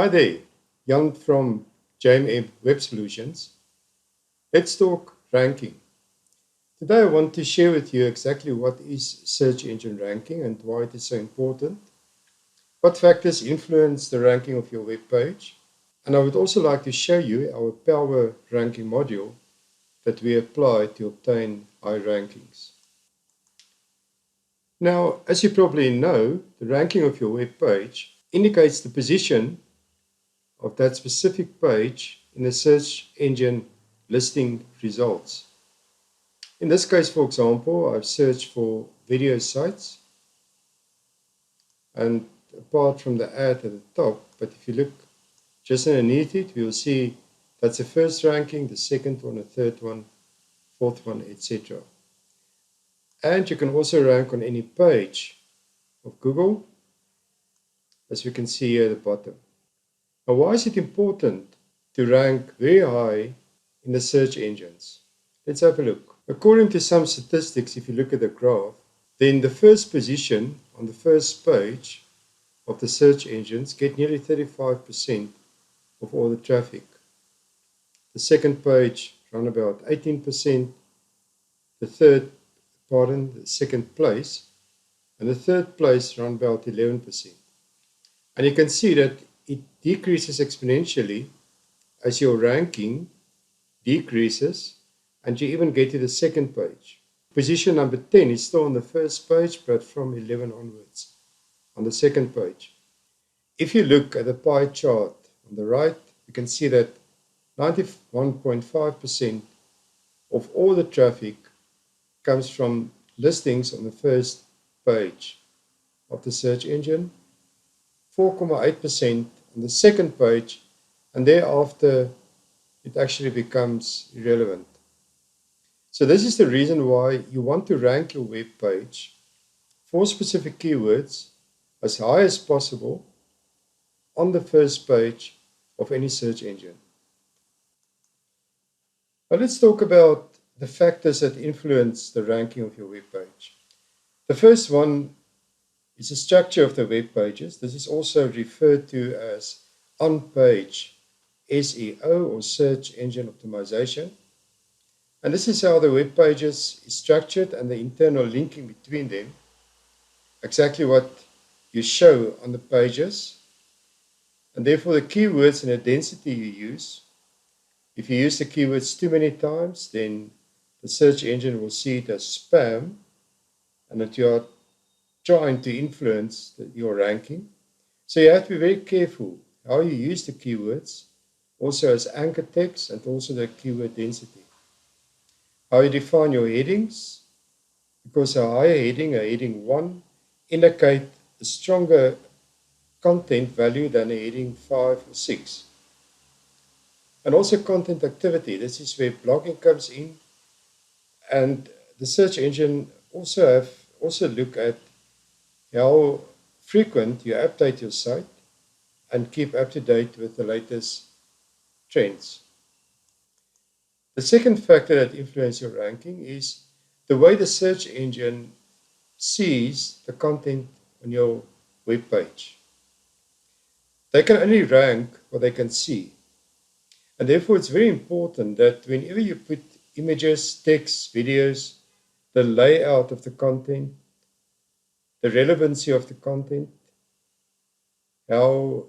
Hi there, Jan from JMM Web Solutions. Let's talk ranking. Today I want to share with you exactly what is search engine ranking and why it is so important, what factors influence the ranking of your web page, and I would also like to show you our Power Ranking module that we apply to obtain high rankings. Now, as you probably know, the ranking of your web page indicates the position of that specific page in the search engine listing results. In this case, for example, I've searched for video sites, and apart from the ad at the top, but if you look just underneath it, we will see that's the first ranking, the second one, the third one, fourth one, etc. And you can also rank on any page of Google, as we can see here at the bottom. Now, why is it important to rank very high in the search engines? Let's have a look. According to some statistics, if you look at the graph, then the first position on the first page of the search engines get nearly 35% of all the traffic. The second page around about 18%, the second place, and the third place around about 11%. And you can see that it decreases exponentially as your ranking decreases and you even get to the second page. Position number 10 is still on the first page, but from 11 onwards on the second page. If you look at the pie chart on the right, you can see that 91.5% of all the traffic comes from listings on the first page of the search engine, 4.8% on the second page, and thereafter it actually becomes irrelevant. So this is the reason why you want to rank your web page for specific keywords as high as possible on the first page of any search engine. Now let's talk about the factors that influence the ranking of your web page. The first one is the structure of the web pages. This is also referred to as on-page SEO or search engine optimization. And this is how the web pages is structured and the internal linking between them, exactly what you show on the pages. And therefore the keywords and the density you use, if you use the keywords too many times, then the search engine will see it as spam and that you are trying to influence your ranking. So you have to be very careful how you use the keywords, also as anchor text and also the keyword density. How you define your headings, because a higher heading, a heading 1, indicate a stronger content value than a heading 5 or 6. And also content activity. This is where blogging comes in, and the search engine also look at how frequent you update your site and keep up to date with the latest trends. The second factor that influences your ranking is the way the search engine sees the content on your web page. They can only rank what they can see. And therefore it's very important that whenever you put images, text, videos, the layout of the content, the relevancy of the content, how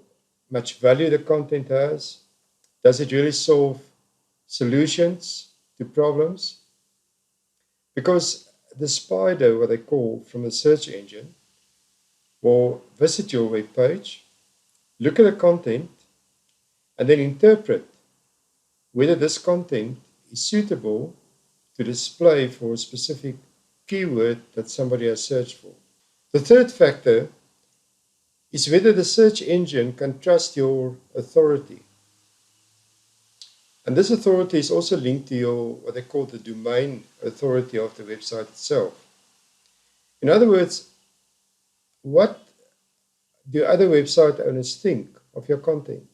much value the content has, does it really solve solutions to problems? Because the spider, what they call from the search engine, will visit your web page, look at the content, and then interpret whether this content is suitable to display for a specific keyword that somebody has searched for. The third factor is whether the search engine can trust your authority. And this authority is also linked to your, what they call the domain authority of the website itself. In other words, what do other website owners think of your content?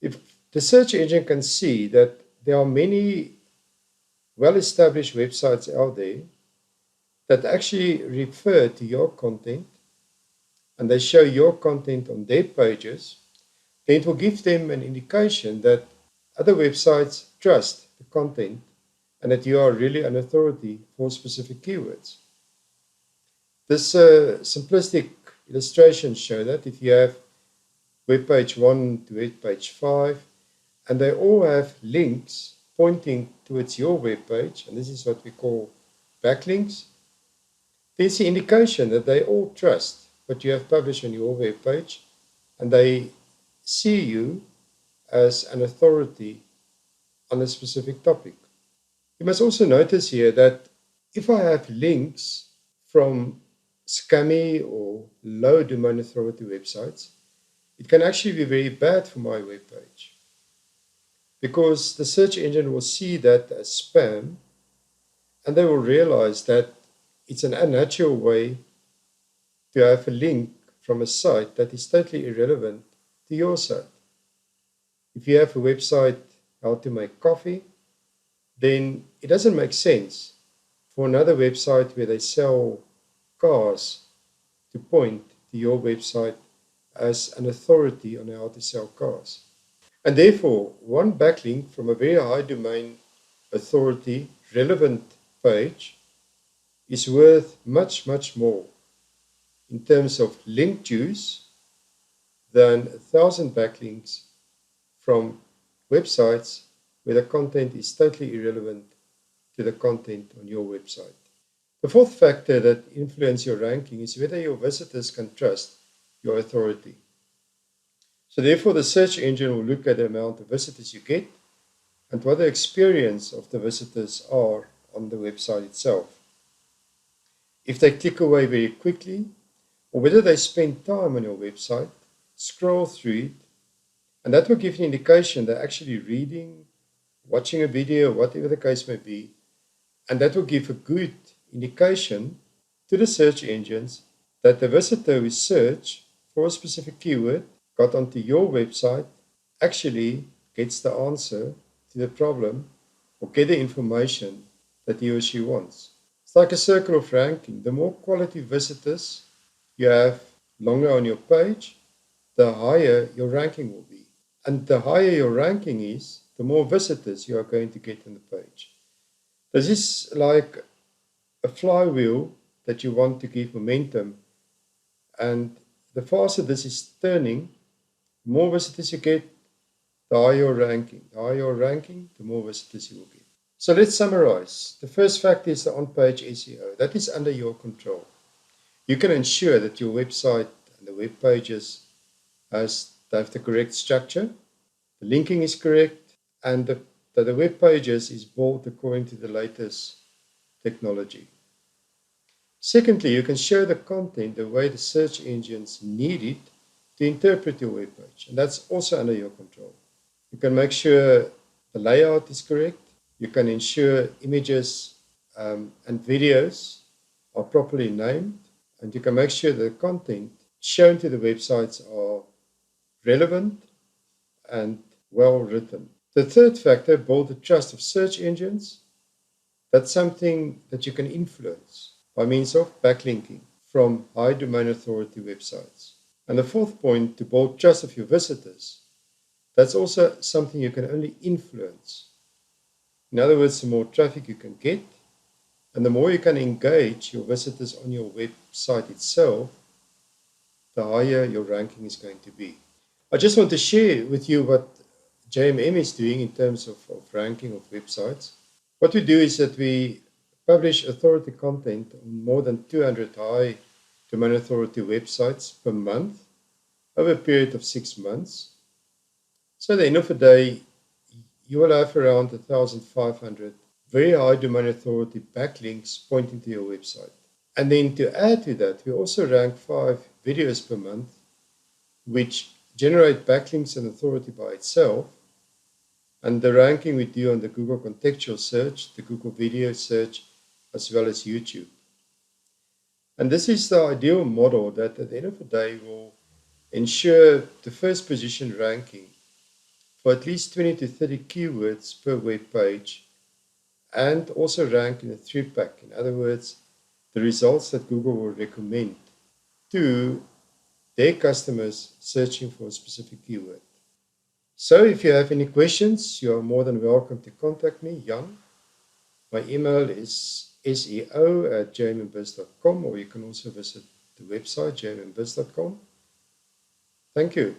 If the search engine can see that there are many well-established websites out there that actually refer to your content and they show your content on their pages, then it will give them an indication that other websites trust the content and that you are really an authority for specific keywords. This simplistic illustration shows that if you have web page 1 to web page 5, and they all have links pointing towards your web page, and this is what we call backlinks, there's the indication that they all trust what you have published on your web page, and they see you as an authority on a specific topic. You must also notice here that if I have links from scammy or low domain authority websites, it can actually be very bad for my web page, because the search engine will see that as spam, and they will realize that it's an unnatural way to have a link from a site that is totally irrelevant to your site. If you have a website, how to make coffee, then it doesn't make sense for another website where they sell cars to point to your website as an authority on how to sell cars. And therefore, one backlink from a very high domain authority relevant page is worth much, much more in terms of link juice than 1,000 backlinks from websites where the content is totally irrelevant to the content on your website. The fourth factor that influences your ranking is whether your visitors can trust your authority. So therefore, the search engine will look at the amount of visitors you get and what the experience of the visitors are on the website itself. If they click away very quickly, or whether they spend time on your website, scroll through it, and that will give an indication they're actually reading, watching a video, whatever the case may be, and that will give a good indication to the search engines that the visitor who searched for a specific keyword, got onto your website, actually gets the answer to the problem or get the information that he or she wants. It's like a circle of ranking. The more quality visitors you have longer on your page, the higher your ranking will be. And the higher your ranking is, the more visitors you are going to get on the page. This is like a flywheel that you want to give momentum. And the faster this is turning, the more visitors you get, the higher your ranking. The higher your ranking, the more visitors you will get. So let's summarize. The first factor is the on-page SEO. That is under your control. You can ensure that your website and the web pages have the correct structure, the linking is correct, and that the web pages is built according to the latest technology. Secondly, you can show the content the way the search engines need it to interpret your web page, and that's also under your control. You can make sure the layout is correct. You can ensure images and videos are properly named, and you can make sure the content shown to the websites are relevant and well written. The third factor, build the trust of search engines. That's something that you can influence by means of backlinking from high domain authority websites. And the fourth point, to build trust of your visitors. That's also something you can only influence. In other words, the more traffic you can get, and the more you can engage your visitors on your website itself, the higher your ranking is going to be. I just want to share with you what JMM is doing in terms of ranking of websites. What we do is that we publish authority content on more than 200 high domain authority websites per month over a period of 6 months. So at the end of the day, you will have around 1,500 very high domain authority backlinks pointing to your website. And then to add to that, we also rank 5 videos per month, which generate backlinks and authority by itself. And the ranking we do on the Google contextual search, the Google video search, as well as YouTube. And this is the ideal model that at the end of the day will ensure the first position ranking for at least 20 to 30 keywords per web page, and also rank in a 3-pack. In other words, the results that Google will recommend to their customers searching for a specific keyword. So if you have any questions, you are more than welcome to contact me, Jan. My email is seo@jmnbiz.com, or you can also visit the website jmnbiz.com. Thank you.